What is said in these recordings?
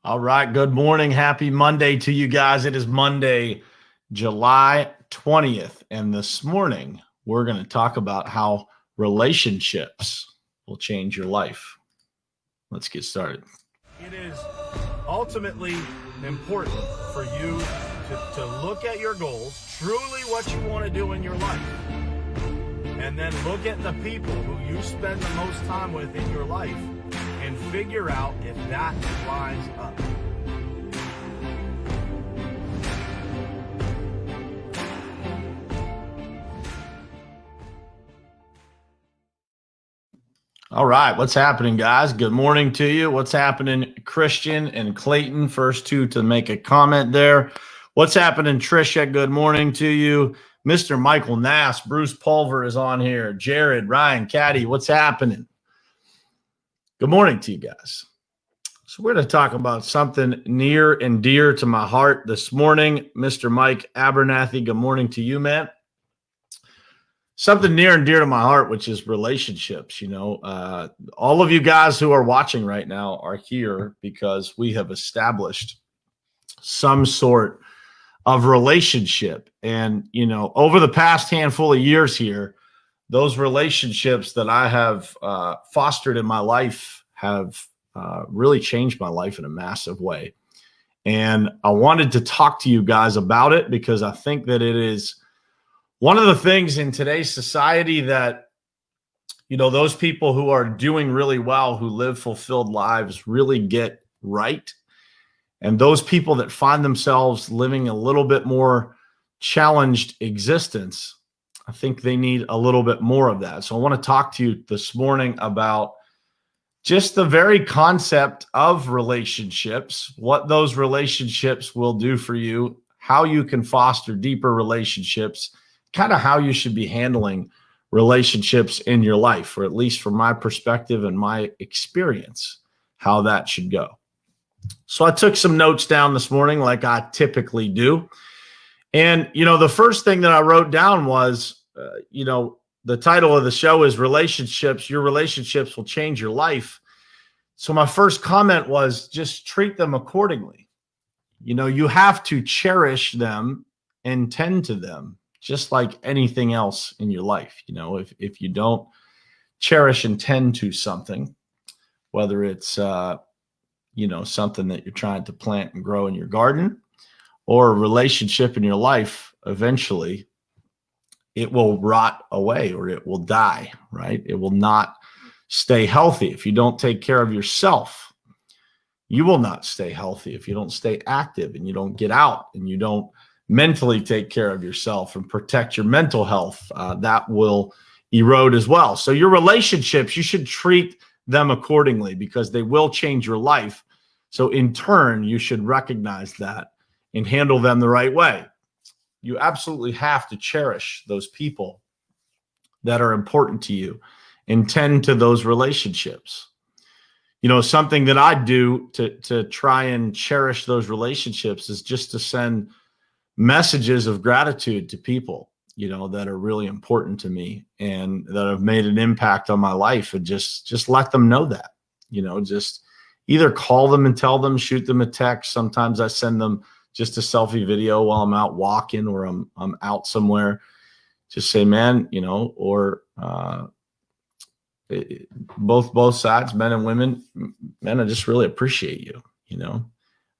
All right. Good morning. Happy Monday to you guys. It is Monday, July 20th. And this morning, we're going to talk about how relationships will change your life. Let's get started. It is ultimately important for you to look at your goals, truly what you want to do in your life, and then look at the people who you spend the most time with in your life and figure out if that lines up. All right. What's happening, guys? Good morning to you. What's happening, Christian and Clayton? First two to make a comment there. What's happening, Tricia? Good morning to you. Mr. Michael Nass, Bruce Pulver is on here. Jared, Ryan, Caddy, what's happening? Good morning to you guys. So we're going to talk about something near and dear to my heart this morning. Mr. Mike Abernathy, good morning to you, man. Something near and dear to my heart, which is relationships. All of you guys who are watching right now are here because we have established some sort of relationship. And, over the past handful of years here, those relationships that I have fostered in my life have really changed my life in a massive way. And I wanted to talk to you guys about it because I think that it is one of the things in today's society that, those people who are doing really well, who live fulfilled lives, really get right. And those people that find themselves living a little bit more challenged existence, I think they need a little bit more of that. So I want to talk to you this morning about just the very concept of relationships, what those relationships will do for you, how you can foster deeper relationships, kind of how you should be handling relationships in your life, or at least from my perspective and my experience, how that should go. So I took some notes down this morning like I typically do. And, the first thing that I wrote down was, the title of the show is Relationships. Your relationships will change your life. So my first comment was just treat them accordingly. You have to cherish them and tend to them just like anything else in your life. If you don't cherish and tend to something, whether it's, something that you're trying to plant and grow in your garden or a relationship in your life, eventually it will rot away or it will die, right? It will not stay healthy. If you don't take care of yourself, you will not stay healthy. If you don't stay active and you don't get out and you don't mentally take care of yourself and protect your mental health, that will erode as well. So your relationships, you should treat them accordingly because they will change your life. So in turn, you should recognize that and handle them the right way. You absolutely have to cherish those people that are important to you and tend to those relationships. Something that I do to try and cherish those relationships is just to send messages of gratitude to people, that are really important to me and that have made an impact on my life, and just let them know that, just either call them and tell them, shoot them a text. Sometimes I send them just a selfie video while I'm out walking or I'm out somewhere. Just say, man, or both sides, men and women, man, I just really appreciate you,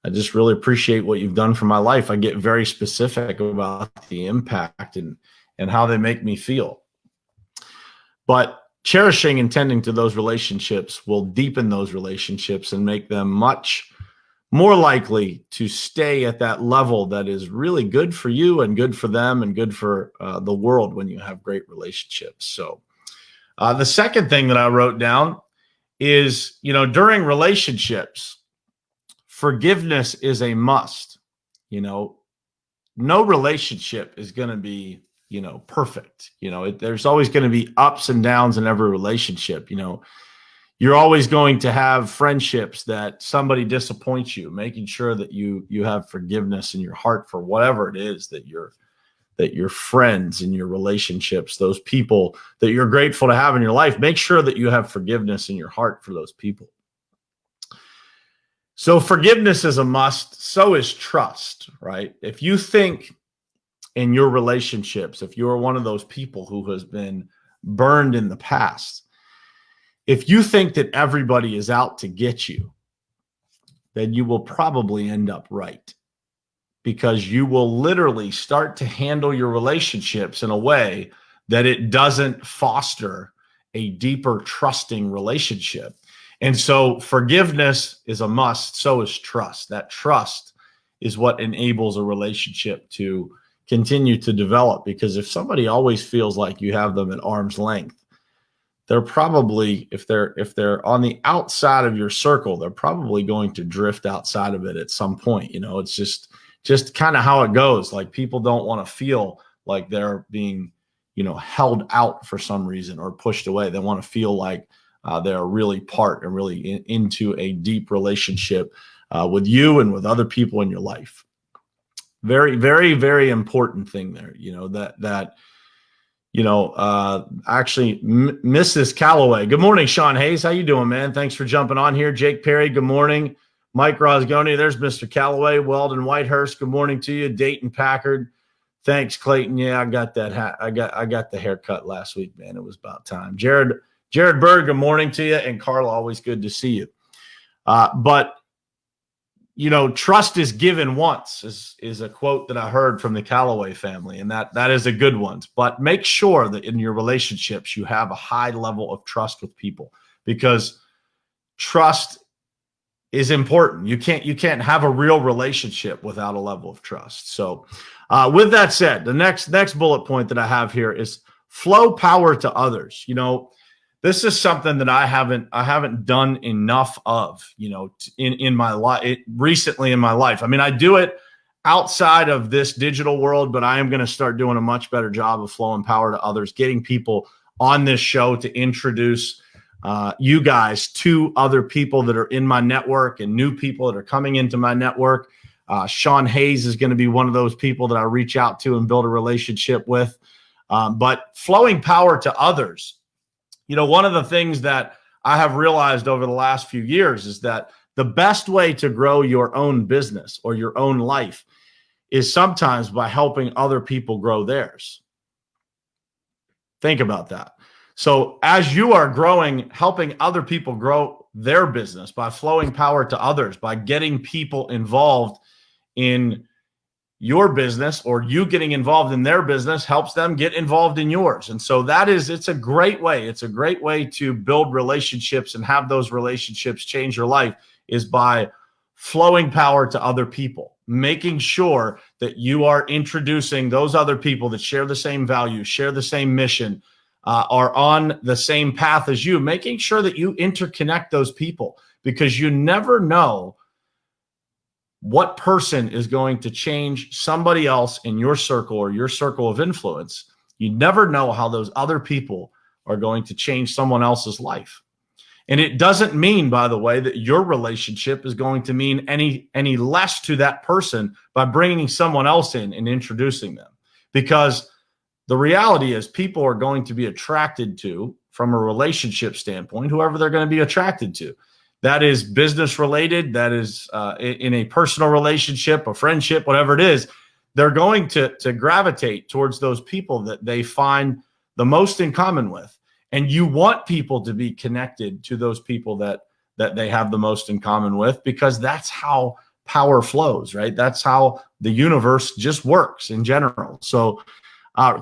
I just really appreciate what you've done for my life. I get very specific about the impact and how they make me feel. But cherishing and tending to those relationships will deepen those relationships and make them much more likely to stay at that level that is really good for you and good for them and good for the world when you have great relationships. So the second thing that I wrote down is, during relationships, forgiveness is a must. No relationship is going to be, perfect. There's always going to be ups and downs in every relationship. You're always going to have friendships that somebody disappoints you, making sure that you have forgiveness in your heart for whatever it is that your friends and your relationships, those people that you're grateful to have in your life, make sure that you have forgiveness in your heart for those people. So forgiveness is a must. So is trust, right? If you think in your relationships, if you're one of those people who has been burned in the past, if you think that everybody is out to get you, then you will probably end up right, because you will literally start to handle your relationships in a way that it doesn't foster a deeper trusting relationship. And so forgiveness is a must. So is trust. That trust is what enables a relationship to continue to develop, because if somebody always feels like you have them at arm's length, they're probably, if they're on the outside of your circle, they're probably going to drift outside of it at some point. You know, it's just kind of how it goes. Like, people don't want to feel like they're being, held out for some reason or pushed away. They want to feel like they're really part and really into a deep relationship with you and with other people in your life. Very, very, very important thing there. Actually, Mrs. Calloway. Good morning, Sean Hayes. How you doing, man? Thanks for jumping on here. Jake Perry, good morning. Mike Rosgoni, there's Mr. Calloway. Weldon Whitehurst, good morning to you. Dayton Packard, thanks, Clayton. Yeah, I got that hat. I got the haircut last week, man. It was about time. Jared Bird, good morning to you. And Carl, always good to see you. But trust is given once is a quote that I heard from the Calloway family, and that is a good one. But make sure that in your relationships you have a high level of trust with people, because trust is important. You can't have a real relationship without a level of trust. So with that said, the next bullet point that I have here is flow power to others. This is something that I haven't done enough of, in my life, recently in my life. I mean, I do it outside of this digital world, but I am going to start doing a much better job of flowing power to others, getting people on this show to introduce you guys to other people that are in my network and new people that are coming into my network. Sean Hayes is going to be one of those people that I reach out to and build a relationship with. But flowing power to others. One of the things that I have realized over the last few years is that the best way to grow your own business or your own life is sometimes by helping other people grow theirs. Think about that. So as you are growing, helping other people grow their business by flowing power to others, by getting people involved in your business, or you getting involved in their business helps them get involved in yours. And so it's a great way. It's a great way to build relationships and have those relationships change your life, is by flowing power to other people, making sure that you are introducing those other people that share the same values, share the same mission, are on the same path as you, making sure that you interconnect those people, because you never know what person is going to change somebody else in your circle or your circle of influence. You never know how those other people are going to change someone else's life. And it doesn't mean, by the way, that your relationship is going to mean any less to that person by bringing someone else in and introducing them. Because the reality is, people are going to be attracted to, from a relationship standpoint, whoever they're going to be attracted to. That is business related, that is in a personal relationship, a friendship, whatever it is, they're going to gravitate towards those people that they find the most in common with. And you want people to be connected to those people that they have the most in common with, because that's how power flows, right? That's how the universe just works in general. So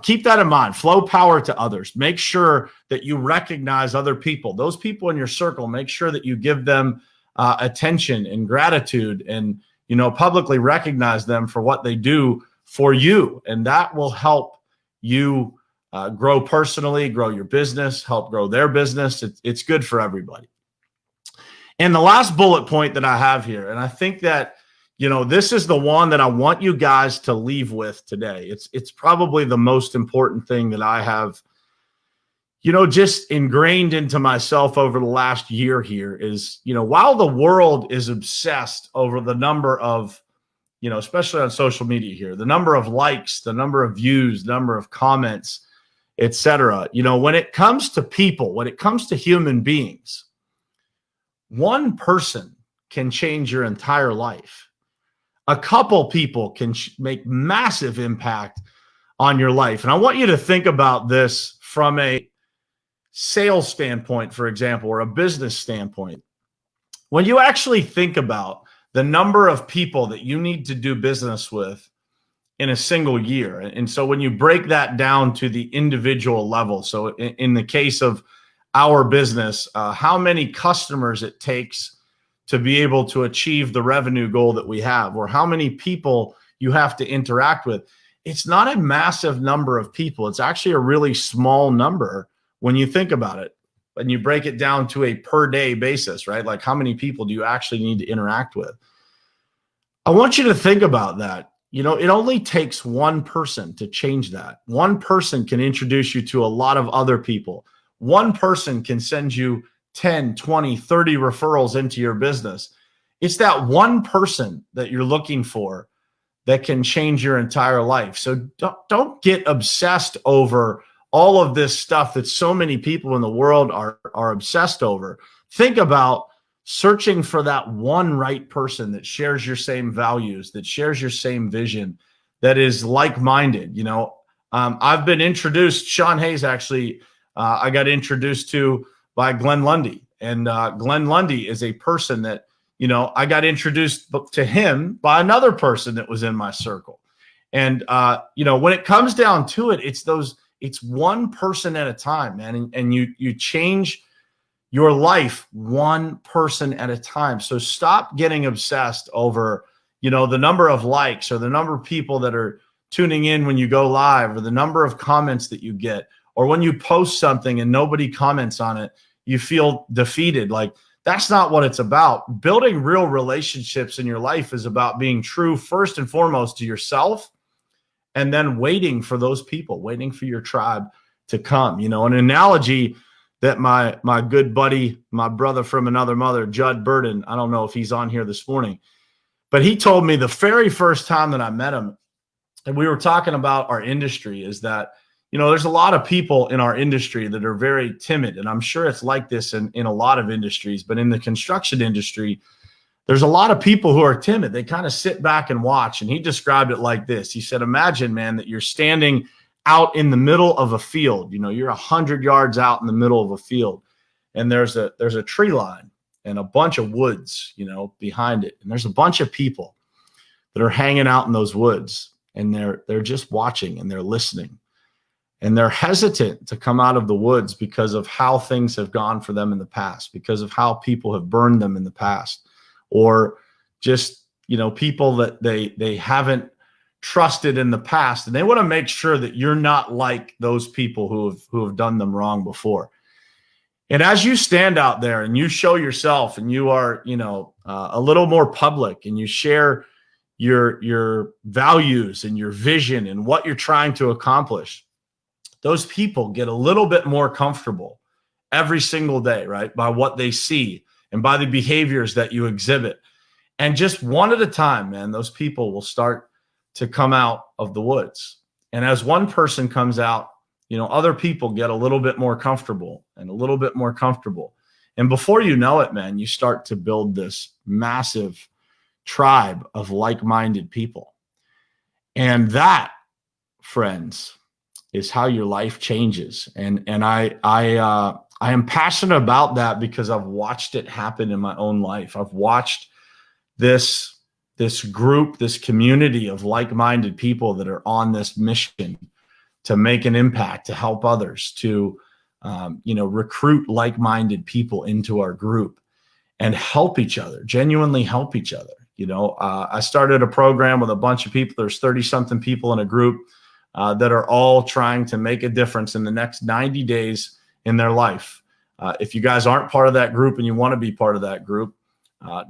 keep that in mind. Flow power to others. Make sure that you recognize other people. Those people in your circle, make sure that you give them attention and gratitude, and publicly recognize them for what they do for you. And that will help you grow personally, grow your business, help grow their business. It's good for everybody. And the last bullet point that I have here, and I think that this is the one that I want you guys to leave with today. It's probably the most important thing that I have, just ingrained into myself over the last year here is, while the world is obsessed over the number of, especially on social media here, the number of likes, the number of views, the number of comments, etc. When it comes to people, when it comes to human beings, one person can change your entire life. A couple people can make massive impact on your life. And I want you to think about this from a sales standpoint, for example, or a business standpoint. When you actually think about the number of people that you need to do business with in a single year, and so when you break that down to the individual level, so in the case of our business, how many customers it takes to be able to achieve the revenue goal that we have, or how many people you have to interact with, it's not a massive number of people. It's actually a really small number when you think about it. And you break it down to a per day basis, right? Like, how many people do you actually need to interact with? I want you to think about that. You know, it only takes one person to change that. One person can introduce you to a lot of other people. One person can send you 10, 20, 30 referrals into your business. It's that one person that you're looking for that can change your entire life. So don't get obsessed over all of this stuff that so many people in the world are obsessed over. Think about searching for that one right person that shares your same values, that shares your same vision, that is like-minded. You know, I've been introduced, Sean Hayes actually, I got introduced to by Glenn Lundy. And Glenn Lundy is a person that, you know, I got introduced to him by another person that was in my circle. And, you know, when it comes down to it, it's one person at a time, man. And you change your life one person at a time. So stop getting obsessed over, you know, the number of likes or the number of people that are tuning in when you go live, or the number of comments that you get, or when you post something and nobody comments on it, you feel defeated. Like, that's not what it's about. Building real relationships in your life is about being true first and foremost to yourself, and then waiting for those people, waiting for your tribe to come. You know, an analogy that my good buddy, my brother from another mother, Judd Burden, I don't know if he's on here this morning, but he told me the very first time that I met him, and we were talking about our industry, is that, you know, there's a lot of people in our industry that are very timid. And I'm sure it's like this in a lot of industries, but in the construction industry, there's a lot of people who are timid. They kind of sit back and watch. And he described it like this. He said, imagine, man, that you're standing out in the middle of a field. You know, you're 100 yards out in the middle of a field, and there's a tree line and a bunch of woods, you know, behind it. And there's a bunch of people that are hanging out in those woods, and they're just watching and they're listening. And they're hesitant to come out of the woods because of how things have gone for them in the past, because of how people have burned them in the past, or just, you know, people that they haven't trusted in the past. And they want to make sure that you're not like those people who have done them wrong before. And as you stand out there and you show yourself, and you are, you know, a little more public, and you share your values and your vision and what you're trying to accomplish, those people get a little bit more comfortable every single day, right? By what they see and by the behaviors that you exhibit. And just one at a time, man, those people will start to come out of the woods. And as one person comes out, you know, other people get a little bit more comfortable and a little bit more comfortable. And before you know it, man, you start to build this massive tribe of like-minded people. And that, friends, is how your life changes. And I am passionate about that because I've watched it happen in my own life. I've watched this group, this community of like-minded people that are on this mission to make an impact, to help others, to you know, recruit like-minded people into our group and help each other, genuinely help each other. You know, I started a program with a bunch of people. There's 30-something people in a group that are all trying to make a difference in the next 90 days in their life. If you guys aren't part of that group and you want to be part of that group,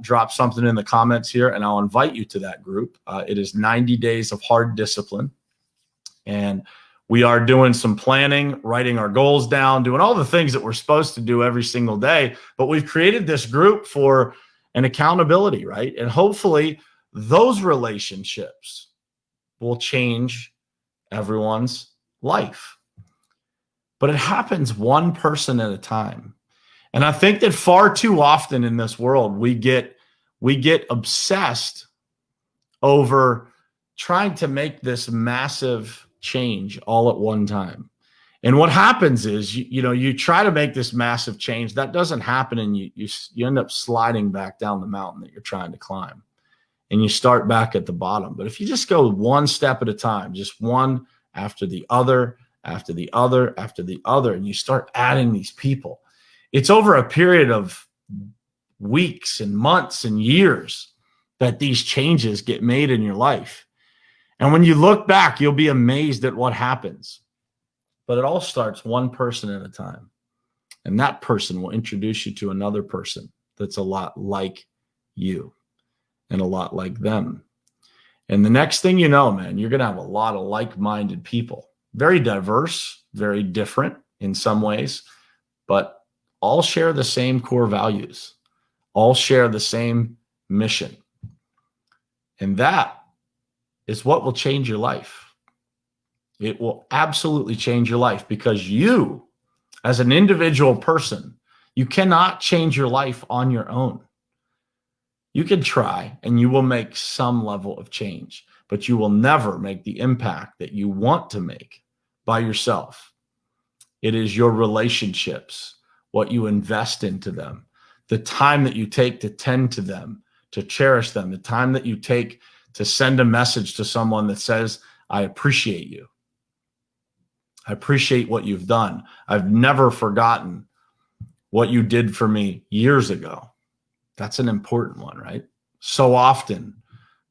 drop something in the comments here and I'll invite you to that group. It is 90 days of hard discipline. And we are doing some planning, writing our goals down, doing all the things that we're supposed to do every single day. But we've created this group for an accountability, right? And hopefully those relationships will change everyone's life. But it happens one person at a time. And I think that far too often in this world, we get we get obsessed over trying to make this massive change all at one time. And what happens is, you try to make this massive change. That doesn't happen, and you end up sliding back down the mountain that you're trying to climb. And you start back at the bottom. But if you just go one step at a time, just one after the other, after the other, after the other, and you start adding these people, it's over a period of weeks and months and years that these changes get made in your life. And when you look back, you'll be amazed at what happens. But it all starts one person at a time. And that person will introduce you to another person that's a lot like you and a lot like them. And the next thing you know, man, you're going to have a lot of like-minded people. Very diverse, very different in some ways, but all share the same core values. All share the same mission. And that is what will change your life. It will absolutely change your life, because you, as an individual person, you cannot change your life on your own. You can try and you will make some level of change, but you will never make the impact that you want to make by yourself. It is your relationships, what you invest into them, the time that you take to tend to them, to cherish them, the time that you take to send a message to someone that says, I appreciate you. I appreciate what you've done. I've never forgotten what you did for me years ago. That's an important one, right? So often,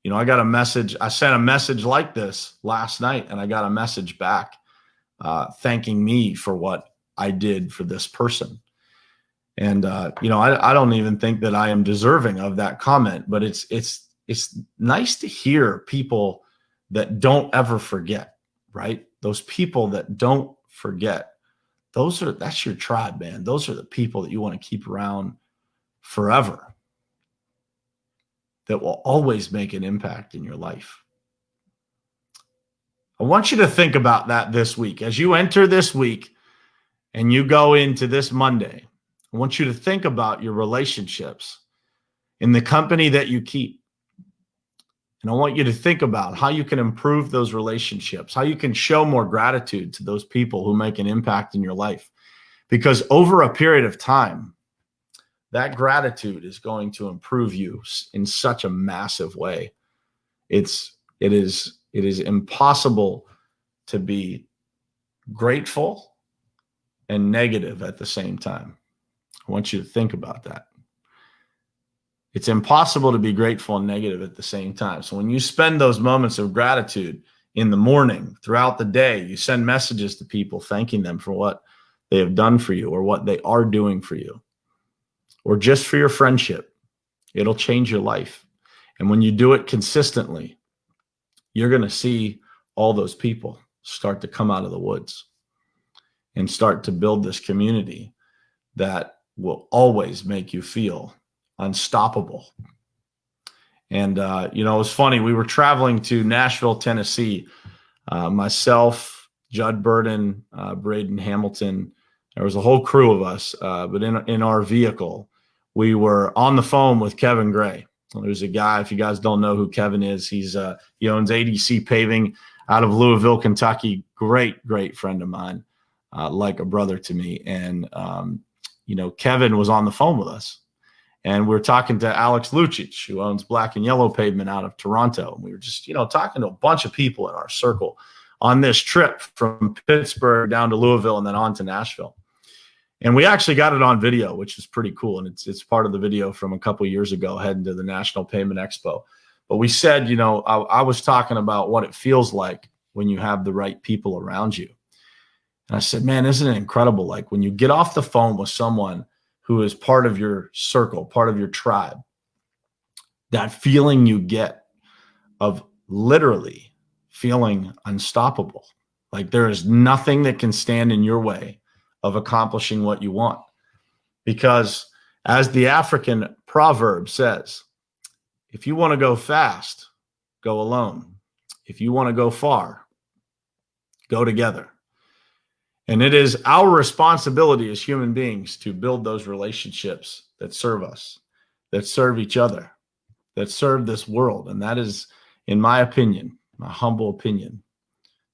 I got a message. I sent a message like this last night, and I got a message back thanking me for what I did for this person. And, I don't even think that I am deserving of that comment, but it's nice to hear people that don't ever forget, right? Those people that don't forget, that's your tribe, man. Those are the people that you want to keep around forever, that will always make an impact in your life. I want you to think about that this week. As you enter this week and you go into this Monday, I want you to think about your relationships in the company that you keep. And I want you to think about how you can improve those relationships, how you can show more gratitude to those people who make an impact in your life. Because over a period of time, that gratitude is going to improve you in such a massive way. It is impossible to be grateful and negative at the same time. I want you to think about that. It's impossible to be grateful and negative at the same time. So when you spend those moments of gratitude in the morning, throughout the day, you send messages to people thanking them for what they have done for you or what they are doing for you, or just for your friendship, it'll change your life. And when you do it consistently, you're going to see all those people start to come out of the woods and start to build this community that will always make you feel unstoppable. And, it was funny. We were traveling to Nashville, Tennessee, myself, Judd Burden, Braden Hamilton. There was a whole crew of us, but in our vehicle, we were on the phone with Kevin Gray. There's a guy, if you guys don't know who Kevin is, he owns ADC Paving out of Louisville, Kentucky. Great friend of mine, like a brother to me. And, Kevin was on the phone with us. And we're talking to Alex Lucic, who owns Black and Yellow Pavement out of Toronto. And we were just, talking to a bunch of people in our circle on this trip from Pittsburgh down to Louisville and then on to Nashville. And we actually got it on video, which is pretty cool. And it's part of the video from a couple of years ago heading to the National Pavement Expo. But we said, I was talking about what it feels like when you have the right people around you. And I said, man, isn't it incredible? Like when you get off the phone with someone who is part of your circle, part of your tribe, that feeling you get of literally feeling unstoppable. Like there is nothing that can stand in your way of accomplishing what you want. Because as the African proverb says, if you want to go fast, go alone. If you want to go far, go together. And it is our responsibility as human beings to build those relationships that serve us, that serve each other, that serve this world. And that is, in my opinion, my humble opinion,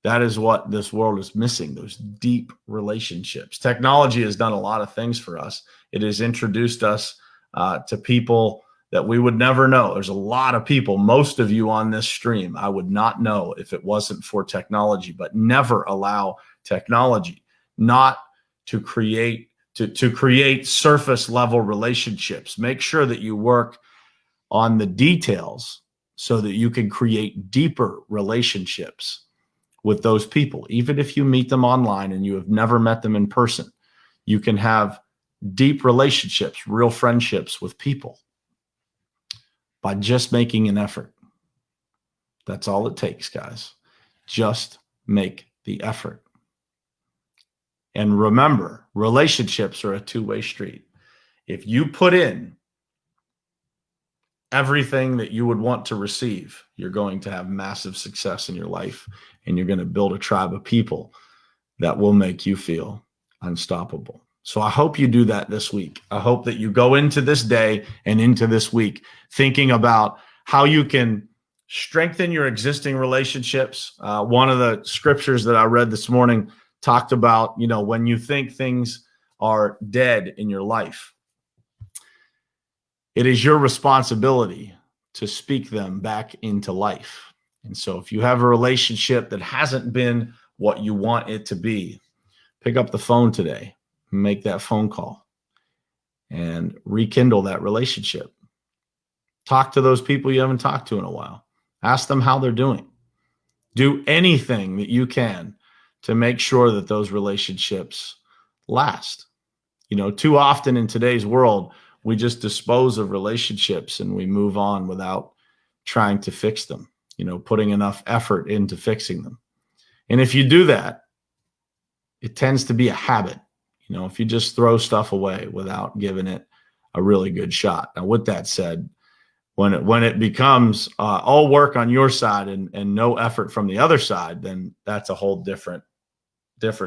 that is what this world is missing, those deep relationships. Technology has done a lot of things for us. It has introduced us to people that we would never know. There's a lot of people, most of you on this stream, I would not know if it wasn't for technology, but never allow technology not to create surface level relationships. Make sure that you work on the details so that you can create deeper relationships with those people. Even if you meet them online and you have never met them in person, you can have deep relationships, real friendships with people by just making an effort. That's all it takes, guys. Just make the effort. And remember, relationships are a two-way street. If you put in everything that you would want to receive, you're going to have massive success in your life, and you're going to build a tribe of people that will make you feel unstoppable. So I hope you do that this week. I hope that you go into this day and into this week thinking about how you can strengthen your existing relationships. One of the scriptures that I read this morning talked about, when you think things are dead in your life, it is your responsibility to speak them back into life. And so if you have a relationship that hasn't been what you want it to be, pick up the phone today, make that phone call, and rekindle that relationship. Talk to those people you haven't talked to in a while. Ask them how they're doing. Do anything that you can to make sure that those relationships last. Too often in today's world, we just dispose of relationships and we move on without trying to fix them, putting enough effort into fixing them. And if you do that, it tends to be a habit. If you just throw stuff away without giving it a really good shot. Now, with that said, when it becomes all work on your side and no effort from the other side, then that's a whole different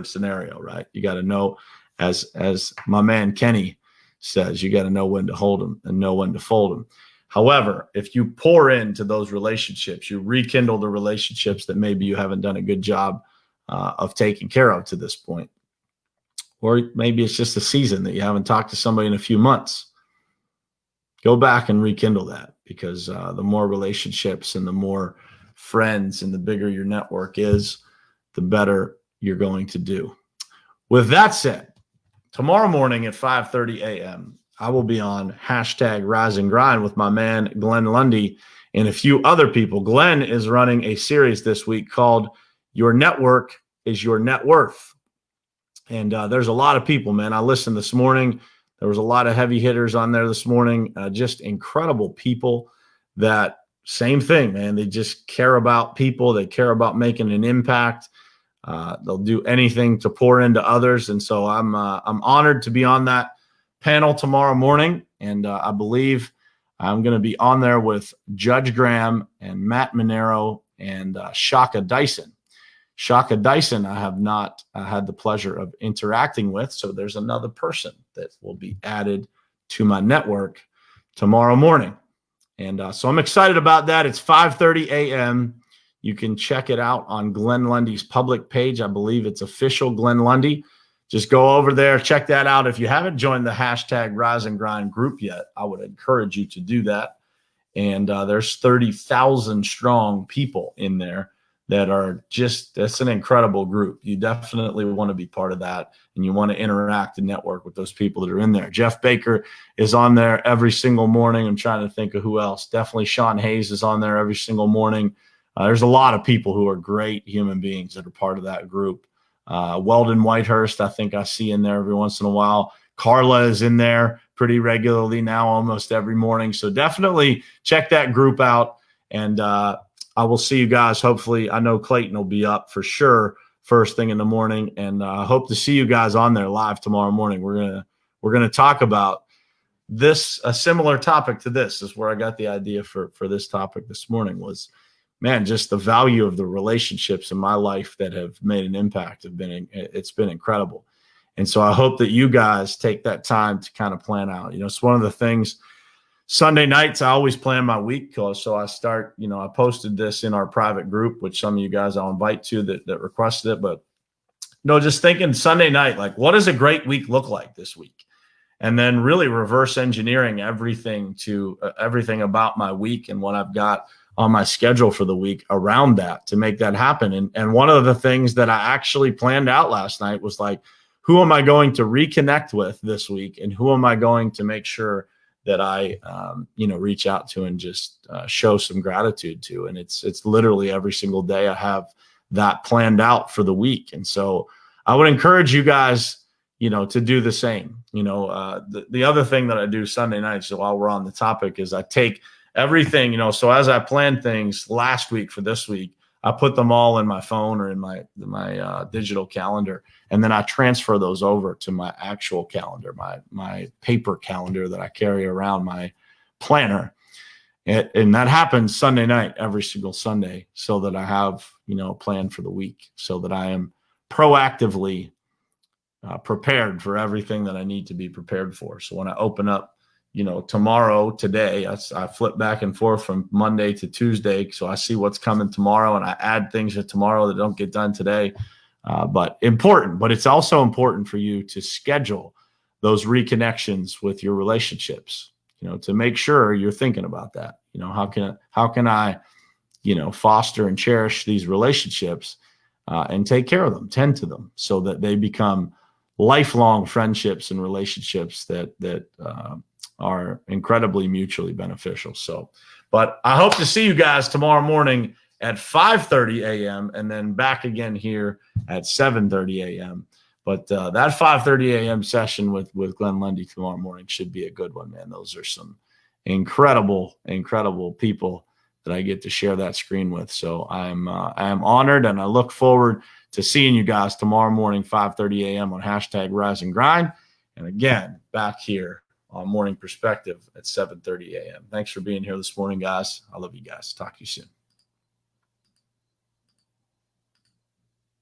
scenario, right? You got to know, as my man Kenny says, you got to know when to hold them and know when to fold them. However, if you pour into those relationships, you rekindle the relationships that maybe you haven't done a good job of taking care of to this point, or maybe it's just a season that you haven't talked to somebody in a few months, go back and rekindle that, because the more relationships and the more friends and the bigger your network is, the better you're going to do. With that said, tomorrow morning at 5:30 a.m., I will be on #Rise and Grind with my man Glenn Lundy and a few other people. Glenn is running a series this week called Your Network is Your Net Worth. And there's a lot of people, man. I listened this morning. There was a lot of heavy hitters on there this morning, just incredible people that, same thing, man. They just care about people. They care about making an impact. They'll do anything to pour into others. And so I'm honored to be on that panel tomorrow morning. And I believe I'm going to be on there with Judge Graham and Matt Monero and Shaka Dyson. Shaka Dyson, I have not had the pleasure of interacting with. So there's another person that will be added to my network tomorrow morning. And so I'm excited about that. It's 5:30 a.m. You can check it out on Glenn Lundy's public page. I believe it's official Glenn Lundy. Just go over there, check that out. If you haven't joined the #Rise and Grind group yet, I would encourage you to do that. And there's 30,000 strong people in there that are that's an incredible group. You definitely want to be part of that, and you want to interact and network with those people that are in there. Jeff Baker is on there every single morning. I'm trying to think of who else. Definitely Sean Hayes is on there every single morning. There's a lot of people who are great human beings that are part of that group. Weldon Whitehurst, I think I see in there every once in a while. Carla is in there pretty regularly now, almost every morning. So definitely check that group out. And I will see you guys. Hopefully, I know Clayton will be up for sure first thing in the morning. And I hope to see you guys on there live tomorrow morning. We're gonna talk about this, a similar topic to this. Is where I got the idea for this topic this morning was, man, just the value of the relationships in my life that have made an impact. It's been incredible. And so I hope that you guys take that time to kind of plan out. It's one of the things Sunday nights, I always plan my week. So I start, I posted this in our private group, which some of you guys I'll invite to that requested it. But, just thinking Sunday night, like, what does a great week look like this week? And then really reverse engineering everything about my week and what I've got on my schedule for the week around that to make that happen. And one of the things that I actually planned out last night was like, who am I going to reconnect with this week? And who am I going to make sure that I, reach out to and just show some gratitude to? And it's literally every single day I have that planned out for the week. And so I would encourage you guys, to do the same. The other thing that I do Sunday nights, while we're on the topic, is I take everything, so as I planned things last week for this week, I put them all in my phone or in my digital calendar, and then I transfer those over to my actual calendar, my paper calendar that I carry around my planner. And that happens Sunday night, every single Sunday, so that I have, a plan for the week, so that I am proactively prepared for everything that I need to be prepared for. So when I open up, today, I flip back and forth from Monday to Tuesday. So I see what's coming tomorrow, and I add things to tomorrow that don't get done today. But it's also important for you to schedule those reconnections with your relationships, to make sure you're thinking about that. How can I, foster and cherish these relationships and take care of them, tend to them, so that they become lifelong friendships and relationships that are incredibly mutually beneficial. So, but I hope to see you guys tomorrow morning at 5:30 a.m. and then back again here at 7:30 a.m. But that 5:30 a.m. session with Glenn Lundy tomorrow morning should be a good one, man. Those are some incredible people that I get to share that screen with. So I am honored, and I look forward to seeing you guys tomorrow morning, 5:30 a.m. on #Rise and Grind. And again, back here on Morning Perspective at 7:30 a.m. Thanks for being here this morning, guys. I love you guys. Talk to you soon.